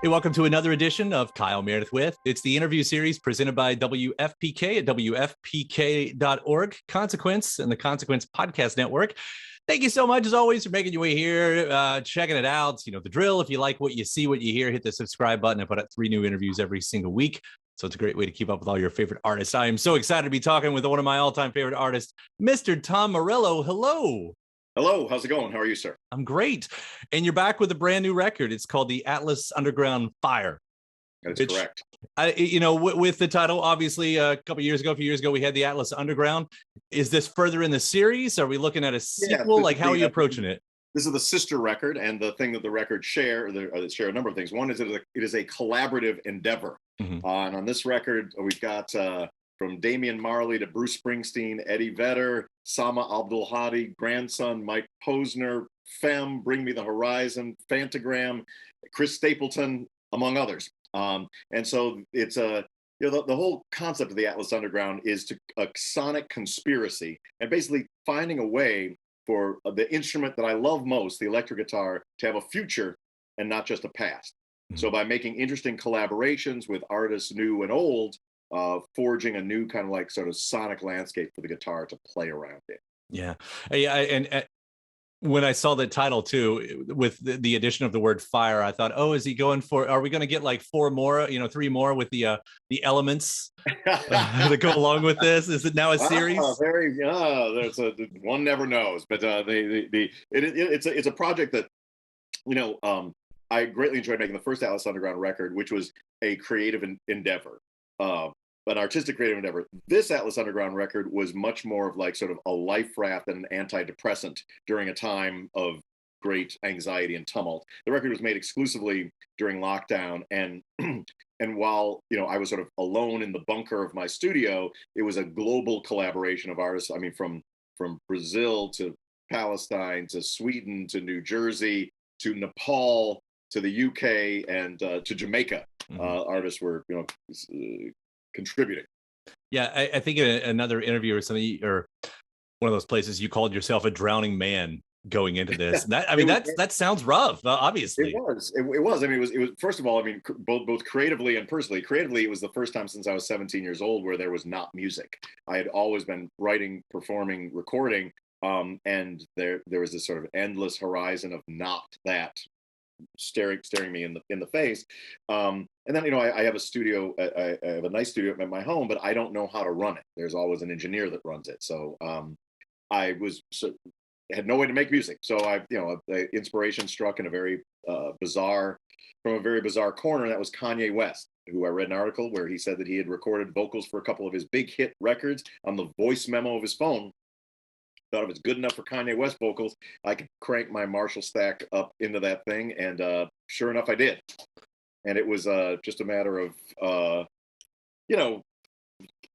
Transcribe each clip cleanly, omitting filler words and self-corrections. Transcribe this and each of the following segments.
Hey, welcome to another edition of Kyle Meredith with. It's the interview series presented by WFPK at WFPK.org, Consequence, and the Consequence Podcast Network. Thank you so much, as always, for making your way here, checking it out. You know the drill. If you like what you see, what you hear, hit the subscribe button. I put out 3 new interviews every single week. So it's a great way to keep up with all your favorite artists. I am so excited to be talking with one of my all-time favorite artists, Mr. Tom Morello. Hello. Hello, how's it going? How are you, sir? I'm great. And you're back with a brand new record. It's called the Atlas Underground Fire. That is correct. With the title, obviously, a few years ago, we had the Atlas Underground. Is this further in the series? Are we looking at a sequel? How are you approaching it? This is the sister record, and the thing that the records share, they share a number of things. One is it is a collaborative endeavor. Mhm. And on this record, we've got from Damian Marley to Bruce Springsteen, Eddie Vedder, Sama Abdul Hadi, grandson Mike Posner, Fem, Bring Me the Horizon, Phantogram, Chris Stapleton, among others. And so it's the whole concept of the Atlas Underground is a sonic conspiracy, and basically finding a way for the instrument that I love most, the electric guitar, to have a future and not just a past. Mhm. So by making interesting collaborations with artists new and old, forging a new kind of sort of sonic landscape for the guitar to play around in. Yeah. And when I saw the title too, with the addition of the word fire, I thought, oh, is he going for? Are we going to get like 4 more? 3 more with the elements that go along with this? Is it now a series? There's one never knows, but it's a project that I greatly enjoyed making the first Atlas Underground record, which was a creative endeavor. An artistic creative endeavor. This Atlas Underground record was much more of sort of a life raft and an antidepressant during a time of great anxiety and tumult. The record was made exclusively during lockdown, and and while I was sort of alone in the bunker of my studio, it was a global collaboration of artists. I mean, from Brazil to Palestine to Sweden to New Jersey to Nepal to the UK and to Jamaica. Mhm. Artists were contributing. Yeah, I think in another interview or something, or one of those places, you called yourself a drowning man going into this. That sounds rough. Obviously, it was. I mean, it was. First of all, I mean, both creatively and personally. Creatively, it was the first time since I was 17 years old where there was not music. I had always been writing, performing, recording, and there was this sort of endless horizon of not that staring me in the face. And then I have a studio. I have a nice studio at my home, but I don't know how to run it. There's always an engineer that runs it. So I had no way to make music. So inspiration struck in a very bizarre corner. That was Kanye West, who I read an article where he said that he had recorded vocals for a couple of his big hit records on the voice memo of his phone. Thought if it's good enough for Kanye West vocals, I could crank my Marshall stack up into that thing, and sure enough, I did. And it was just a matter of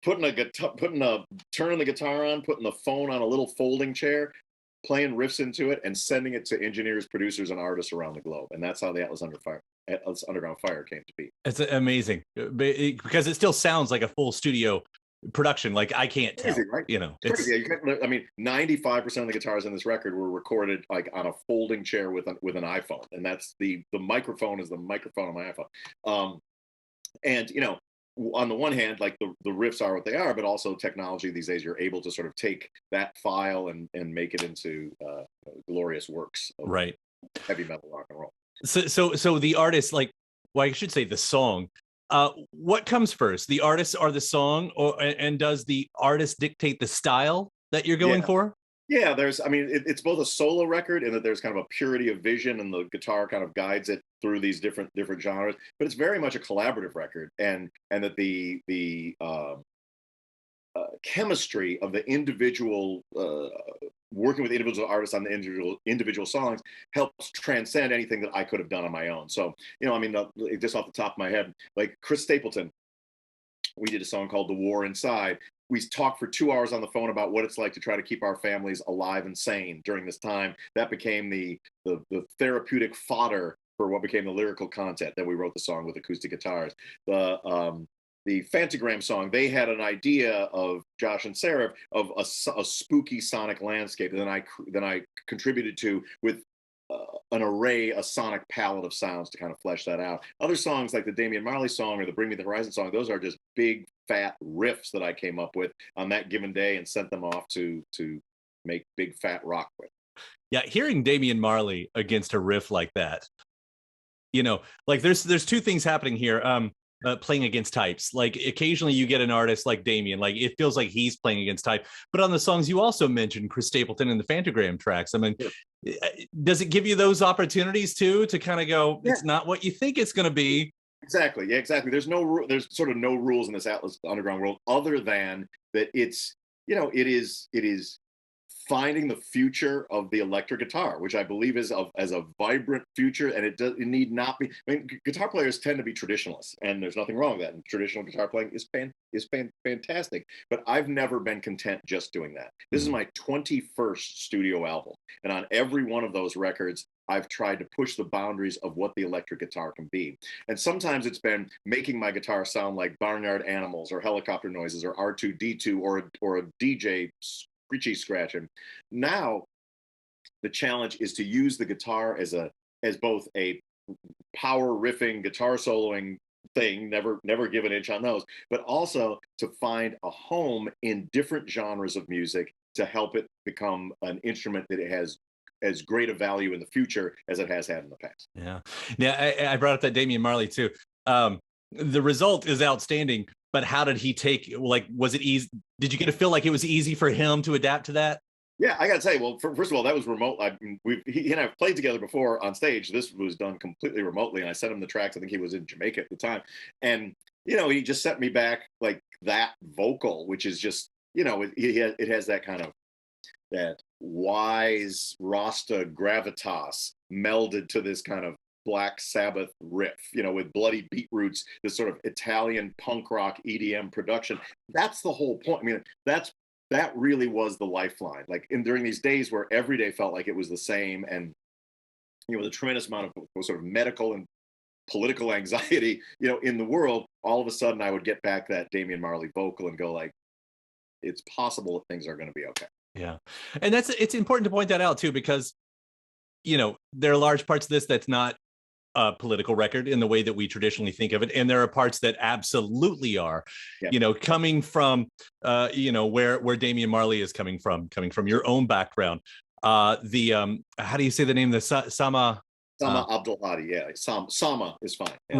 turning the guitar on, putting the phone on a little folding chair, playing riffs into it, and sending it to engineers, producers, and artists around the globe. And that's how the Atlas Underground Fire came to be. it's amazing because it still sounds like a full studio production. Like I can't tell, Crazy, right? It's crazy. I mean, 95% of the guitars in this record were recorded on a folding chair with an iPhone, and that's the microphone is the microphone on my iPhone. And on the one hand, the riffs are what they are, but also technology these days, you're able to sort of take that file and make it into glorious works of right. heavy metal rock and roll. So the artist, I should say the song. What comes first, the artist or the song, and does the artist dictate the style that you're going for? Yeah, it's both a solo record in that there's kind of a purity of vision, and the guitar kind of guides it through these different genres. But it's very much a collaborative record, and that the chemistry of the individual working with individual artists on the individual songs helps transcend anything that I could have done on my own. So just off the top of my head, like Chris Stapleton, we did a song called "The War Inside." We talked for 2 hours on the phone about what it's like to try to keep our families alive and sane during this time. That became the therapeutic fodder for what became the lyrical content. Then we wrote the song with acoustic guitars. The Phantogram song, they had an idea of Josh and Sarah of a spooky sonic landscape, and then I contributed to with an array, a sonic palette of sounds to kind of flesh that out. Other songs like the Damian Marley song or the Bring Me the Horizon song, those are just big fat riffs that I came up with on that given day and sent them off to make big fat rock with. Yeah, hearing Damian Marley against a riff like that, like there's two things happening here. Playing against types. Like occasionally you get an artist like Damian, like it feels like he's playing against type. But on the songs you also mentioned, Chris Stapleton and the Phantogram tracks. I mean, sure. Does it give you those opportunities too to kind of go, it's not what you think it's going to be? Exactly. Yeah, exactly. There's sort of no rules in this Atlas Underground world other than that it's, it is finding the future of the electric guitar, which I believe is as a vibrant future, and it need not be. I mean, guitar players tend to be traditionalists, and there's nothing wrong with that. And traditional guitar playing is fantastic. But I've never been content just doing that. This is my 21st studio album, and on every one of those records, I've tried to push the boundaries of what the electric guitar can be. And sometimes it's been making my guitar sound like barnyard animals or helicopter noises or R2D2 or a DJ screechy scratching. Now, the challenge is to use the guitar as both a power riffing, guitar soloing thing, never give an inch on those, but also to find a home in different genres of music to help it become an instrument that it has as great a value in the future as it has had in the past. Yeah. I brought up that Damian Marley too. The result is outstanding, but how did he take, like, was it easy? Did you get to feel like it was easy for him to adapt to that? Yeah, I got to say, well, first of all, that was remote. He and I have played together before on stage. This was done completely remotely, and I sent him the tracks. I think he was in Jamaica at the time. And, he just sent me back like that vocal, which is just, it has that kind of, that wise Rasta gravitas melded to this kind of Black Sabbath riff, with bloody beetroots, this sort of Italian punk rock EDM production. That's the whole point. I mean, that really was the lifeline. Like during these days where every day felt like it was the same, and the tremendous amount of sort of medical and political anxiety, in the world, all of a sudden I would get back that Damian Marley vocal and go like, it's possible that things are going to be okay. Yeah. And it's important to point that out too, because, there are large parts of this that's not a political record in the way that we traditionally think of it. And there are parts that absolutely are, coming from, where Damian Marley is coming from your own background. How do you say the name? The Sama Abdul Hadi. Yeah. Sama is fine. Yeah.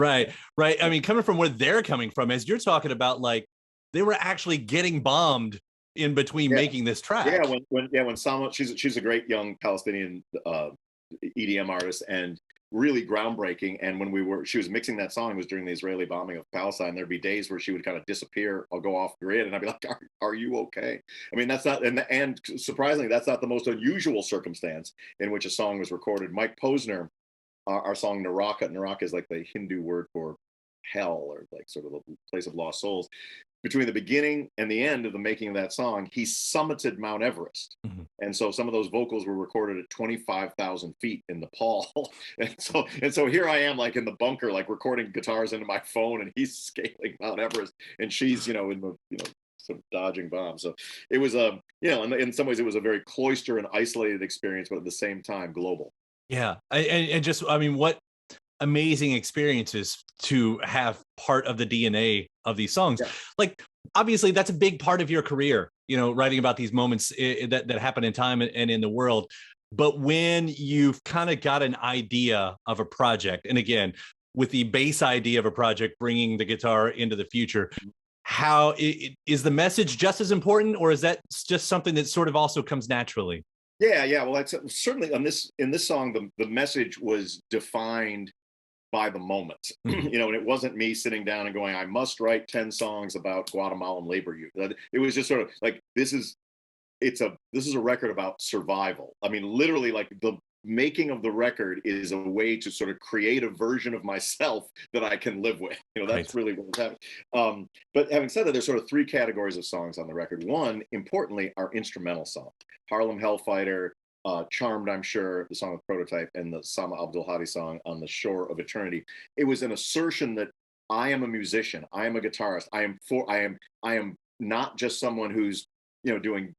Right. I mean, coming from where they're coming from, as you're talking about, like they were actually getting bombed in between making this track. Yeah, when Sama, she's a great young Palestinian EDM artist and really groundbreaking. And when she was mixing that song, it was during the Israeli bombing of Palestine. There'd be days where she would kind of disappear or go off grid, and I'd be like, "Are you okay?" I mean, that's not, and surprisingly, that's not the most unusual circumstance in which a song was recorded. Mike Posner, our song Naraka is like the Hindu word for hell, or like sort of a place of lost souls. Between the beginning and the end of the making of that song, he summited Mount Everest. Mm-hmm. And so some of those vocals were recorded at 25,000 feet in Nepal. and so here I am, like in the bunker, like recording guitars into my phone, and he's scaling Mount Everest, and she's, in the, sort of dodging bombs. So it was in some ways it was a very cloistered and isolated experience, but at the same time global. Yeah. And just, I mean, what amazing experiences to have part of the DNA of these songs. Yeah. Like, obviously that's a big part of your career, writing about these moments that happen in time and in the world. But when you've kind of got an idea of a project, and again, with the base idea of a project, bringing the guitar into the future, how is the message just as important, or is that just something that sort of also comes naturally? Yeah. Well, that's certainly in this song, the message was defined by the moment, and it wasn't me sitting down and going, I must write 10 songs about Guatemalan labor youth. It was just sort of like, this is a record about survival. I mean, literally, like the making of the record is a way to sort of create a version of myself that I can live with. That's really what was happening. But having said that, there's sort of three categories of songs on the record. One, importantly, are instrumental songs. Harlem Hellfighter, Charmed, I'm sure, the song with Prototype, and the Sama Abdul Hadi song, On the Shore of Eternity. It was an assertion that I am a musician, I am a guitarist, I am not just someone who's doing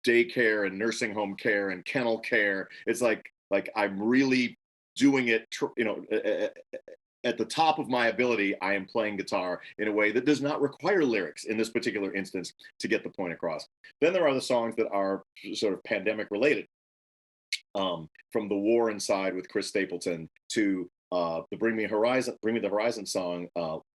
daycare and nursing home care and kennel care. It's like like I'm really doing it, at the top of my ability. I am playing guitar in a way that does not require lyrics in this particular instance to get the point across. Then there are the songs that are sort of pandemic related, from the War Inside with Chris Stapleton to the Bring Me the Horizon song,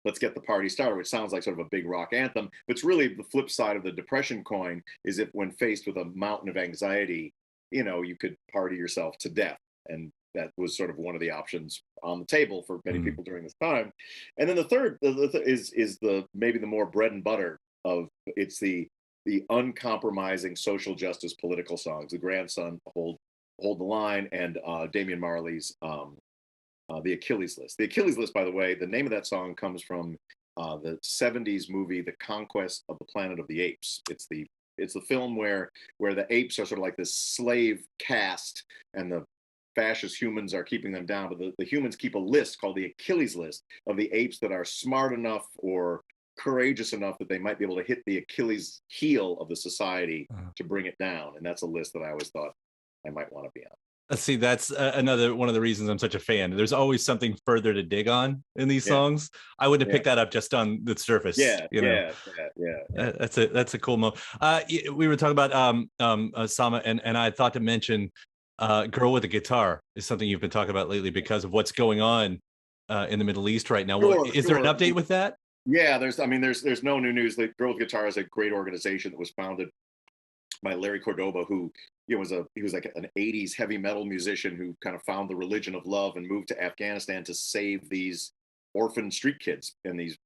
Let's Get the Party Started, which sounds like sort of a big rock anthem, but it's really the flip side of the depression coin. Is if when faced with a mountain of anxiety, you could party yourself to death, and that was sort of one of the options on the table for many people during this time. And then the third is the maybe the more bread and butter of it's the uncompromising social justice political songs. The Grandson, Hold the Line, and Damian Marley's The Achilles List. The Achilles List, by the way, the name of that song comes from the 70s movie The Conquest of the Planet of the Apes. It's the film where the apes are sort of like this slave caste, and the fascist humans are keeping them down, but the humans keep a list called the Achilles List of the apes that are smart enough or courageous enough that they might be able to hit the Achilles heel of the society to bring it down. And that's a list that I always thought I might want to be on. See, that's another one of the reasons I'm such a fan. There's always something further to dig on in these songs. I wouldn't have picked that up just on the surface. That's a cool moment. We were talking about Sama, and I thought to mention Girl with a Guitar is something you've been talking about lately because of what's going on in the Middle East right now. Is there an update with that? Yeah, there's no new news. The Girl with Guitar is a great organization that was founded by Larry Cordoba, who he was like an 80s heavy metal musician who kind of found the religion of love and moved to Afghanistan to save these orphan street kids and these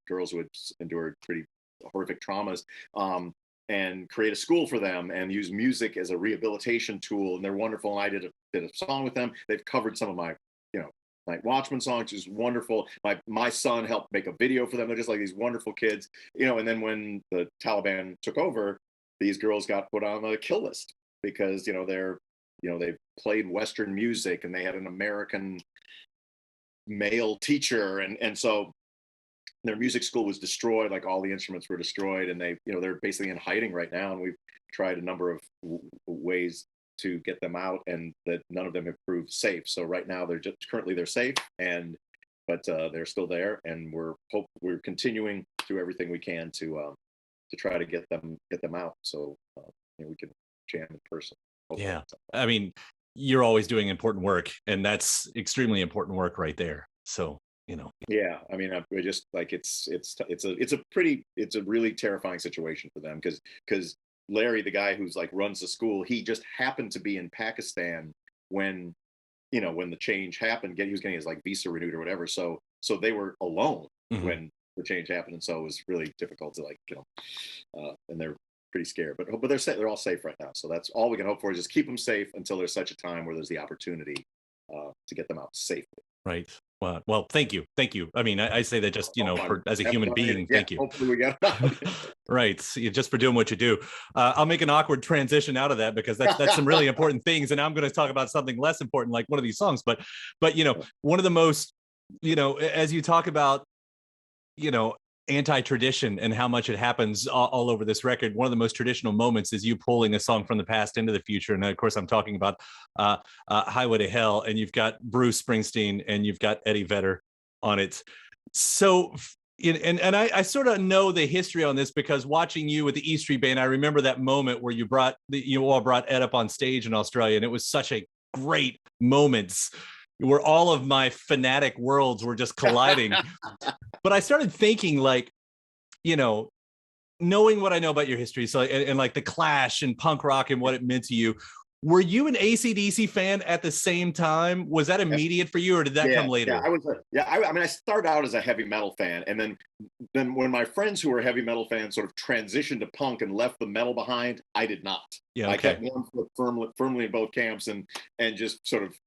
girls who had endured pretty horrific traumas, and create a school for them and use music as a rehabilitation tool. And they're wonderful. And I did a song with them. They've covered some of my Night Watchman songs, which is wonderful. My son helped make a video for them. They're just like these wonderful kids, and then when the Taliban took over, these girls got put on the kill list because they've played Western music and they had an American male teacher, and so their music school was destroyed. Like all the instruments were destroyed, and they're basically in hiding right now. And we've tried a number of ways to get them out, and that none of them have proved safe. So right now they're safe, but they're still there, and we're continuing to do everything we can to try to get them out so we can jam in person. Yeah, I mean, you're always doing important work, and that's extremely important work right there. So yeah, I mean, we just like it's a really terrifying situation for them because Larry, the guy who's like runs the school, he just happened to be in Pakistan when the change happened. He was getting his like visa renewed or whatever. So they were alone when the change happened, and so it was really difficult to and they're pretty scared. But they're all safe right now. So that's all we can hope for, is just keep them safe until there's such a time where there's the opportunity to get them out safely. Right. Well, thank you. I mean, I say that just as a human being. Thank you. Hopefully we get right. Just for doing what you do. I'll make an awkward transition out of that because that's some really important things, and I'm going to talk about something less important, like one of these songs. But one of the most as you talk about anti-tradition and how much it happens all over this record, one of the most traditional moments is you pulling a song from the past into the future. And of course I'm talking about Highway to Hell, and you've got Bruce Springsteen and you've got Eddie Vedder on it. So and I sort of know the history on this because watching you with the E Street Band, I remember that moment where you all brought Ed up on stage in Australia, and it was such a great moment where all of my fanatic worlds were just colliding. But I started thinking, knowing what I know about your history, so and like the Clash and punk rock and what it meant to you, were you an AC/DC fan at the same time? Was that immediate for you, or did that come later? Yeah, I was. I mean, I started out as a heavy metal fan, and then when my friends who were heavy metal fans sort of transitioned to punk and left the metal behind, I did not. Yeah, okay. I kept one foot firmly in both camps, and just sort of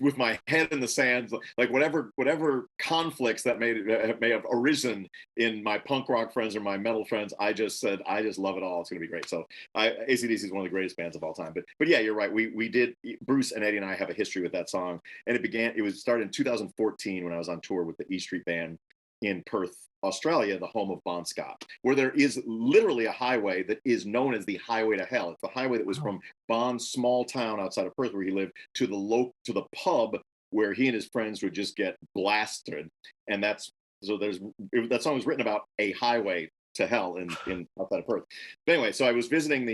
with my head in the sand, like whatever conflicts that may have arisen in my punk rock friends or my metal friends, I just said, I just love it all. It's going to be great. So AC/DC is one of the greatest bands of all time. But yeah, you're right. We did, Bruce and Eddie and I have a history with that song, and it started in 2014 when I was on tour with the E Street Band. in Perth, Australia, the home of Bon Scott, where there is literally a highway that is known as the Highway to Hell. It's the highway that was from Bon's small town outside of Perth, where he lived, to the pub where he and his friends would just get blasted. And that song was written about a highway to hell in outside of Perth. But anyway, so I was visiting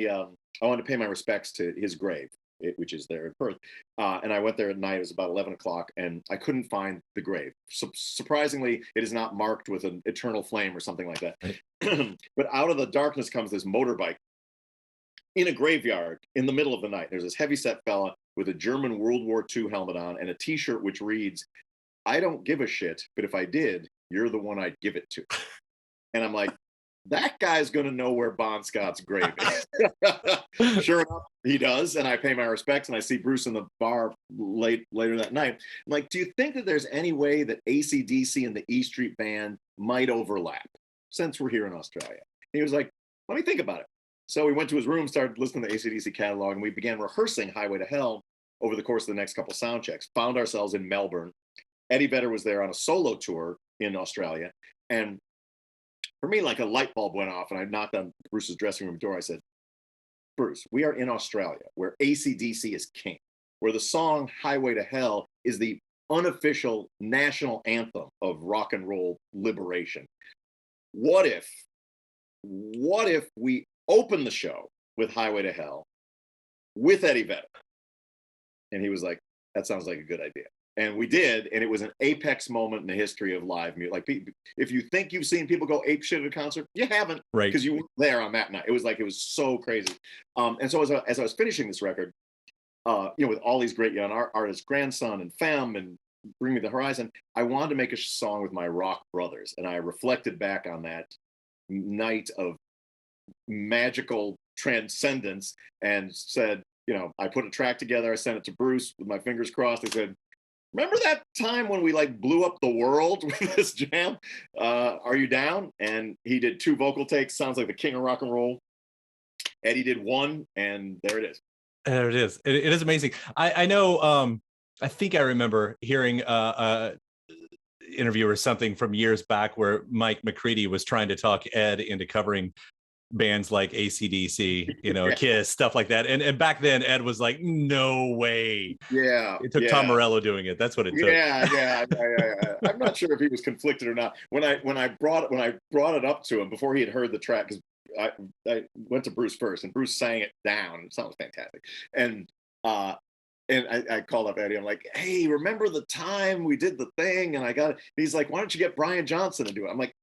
I wanted to pay my respects to his grave, which is there in Perth. And I went there at night. It was about 11 o'clock, and I couldn't find the grave. Surprisingly, it is not marked with an eternal flame or something like that. Right. But out of the darkness comes this motorbike in a graveyard in the middle of the night. There's this heavyset fella with a German World War II helmet on and a T-shirt which reads, "I don't give a shit, but if I did, you're the one I'd give it to." And I'm like, that guy's going to know where Bon Scott's grave is. Sure enough, he does. And I pay my respects, and I see Bruce in the bar later that night. I'm like, do you think that there's any way that AC/DC and the E Street Band might overlap since we're here in Australia? He was like, let me think about it. So we went to his room, started listening to the AC/DC catalog, and we began rehearsing Highway to Hell over the course of the next couple sound checks. Found ourselves in Melbourne. Eddie Vedder was there on a solo tour in Australia. And for me, like a light bulb went off, and I knocked on Bruce's dressing room door. I said, Bruce, we are in Australia, where AC/DC is king, where the song Highway to Hell is the unofficial national anthem of rock and roll liberation. What if we open the show with Highway to Hell with Eddie Vedder? And he was like, that sounds like a good idea. And we did, and it was an apex moment in the history of live music. Like, if you think you've seen people go ape shit at a concert, you haven't, right? Because you weren't there on that night. It was so crazy. And so as I was finishing this record, with all these great young artists, Grandson and Femme and Bring Me the Horizon, I wanted to make a song with my rock brothers, and I reflected back on that night of magical transcendence and said, I put a track together. I sent it to Bruce with my fingers crossed. I said, remember that time when we blew up the world with this jam? Are you down? And he did 2 vocal takes. Sounds like the king of rock and roll. Eddie did 1, and there it is. There it is. It is amazing. I know. I think I remember hearing interview or something from years back where Mike McCready was trying to talk Ed into covering bands like AC/DC, Yeah. Kiss, stuff like that. And back then Ed was like, no way. Yeah. It took Tom Morello doing it. That's what it took. Yeah. I'm not sure if he was conflicted or not. When I brought it up to him before he had heard the track, because I went to Bruce first, and Bruce sang it down. It sounded fantastic. And I called up Eddie. I'm like, hey, remember the time we did the thing? And he's like, why don't you get Brian Johnson to do it? I'm like,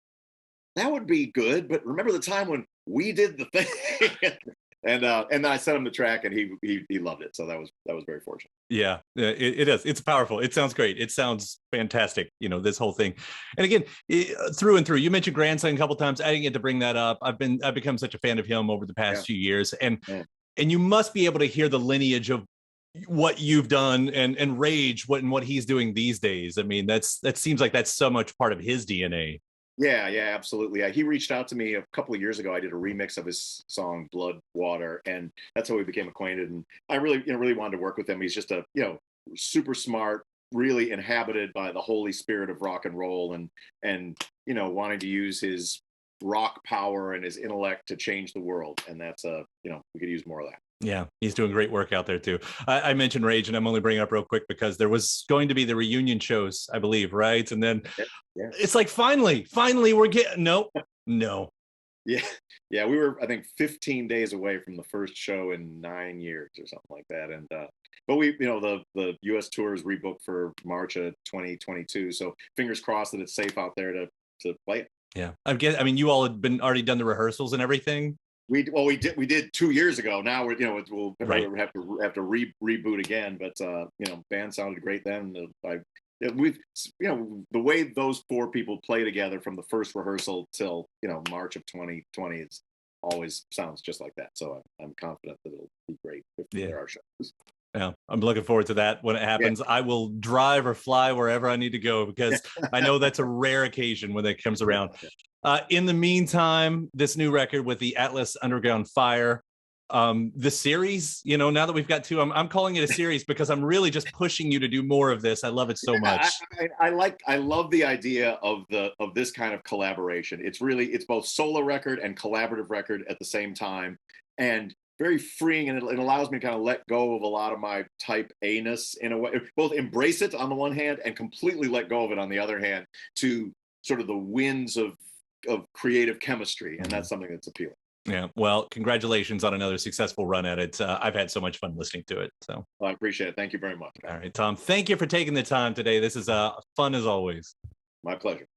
that would be good, but remember the time when we did the thing? And then I sent him the track, and he loved it. So that was very fortunate. Yeah, it is. It's powerful. It sounds great. It sounds fantastic. This whole thing. And again, through and through, you mentioned Grandson a couple of times. I didn't get to bring that up. I've become such a fan of him over the past few years, and you must be able to hear the lineage of what you've done and Rage, what he's doing these days. I mean, that seems like that's so much part of his DNA. Yeah, absolutely. He reached out to me a couple of years ago. I did a remix of his song Blood Water, and that's how we became acquainted. And I really wanted to work with him. He's just a super smart, really inhabited by the holy spirit of rock and roll, and wanting to use his rock power and his intellect to change the world. And that's we could use more of that. Yeah, he's doing great work out there too. I mentioned Rage, and I'm only bringing it up real quick because there was going to be the reunion shows, I believe, right? And then it's like, finally, we're getting no. Yeah, we were, I think, 15 days away from the first show in 9 years or something like that. And but we, the U.S. tour is rebooked for March of 2022. So fingers crossed that it's safe out there to play it. Yeah, I mean, you all had already done the rehearsals and everything. We did 2 years ago. Now we'll have to reboot again. But band sounded great then. The way those 4 people play together from the first rehearsal till March of 2020, it's always sounds just like that. So I'm confident that it'll be great if there are shows. Yeah, I'm looking forward to that when it happens. Yeah. I will drive or fly wherever I need to go because I know that's a rare occasion when that comes around. In the meantime, this new record with the Atlas Underground Fire, The series, you know, now that we've got two, I'm calling it a series because I'm really just pushing you to do more of this. I love it so much. I love the idea of this kind of collaboration. It's both solo record and collaborative record at the same time, and very freeing, and it allows me to kind of let go of a lot of my type A-ness in a way, both embrace it on the one hand and completely let go of it on the other hand, to sort of the winds of creative chemistry, and that's something that's appealing. Yeah, well, congratulations on another successful run at it. I've had so much fun listening to it. So well, I appreciate it. Thank you very much. All right, Tom, thank you for taking the time today. This is fun as always. My pleasure.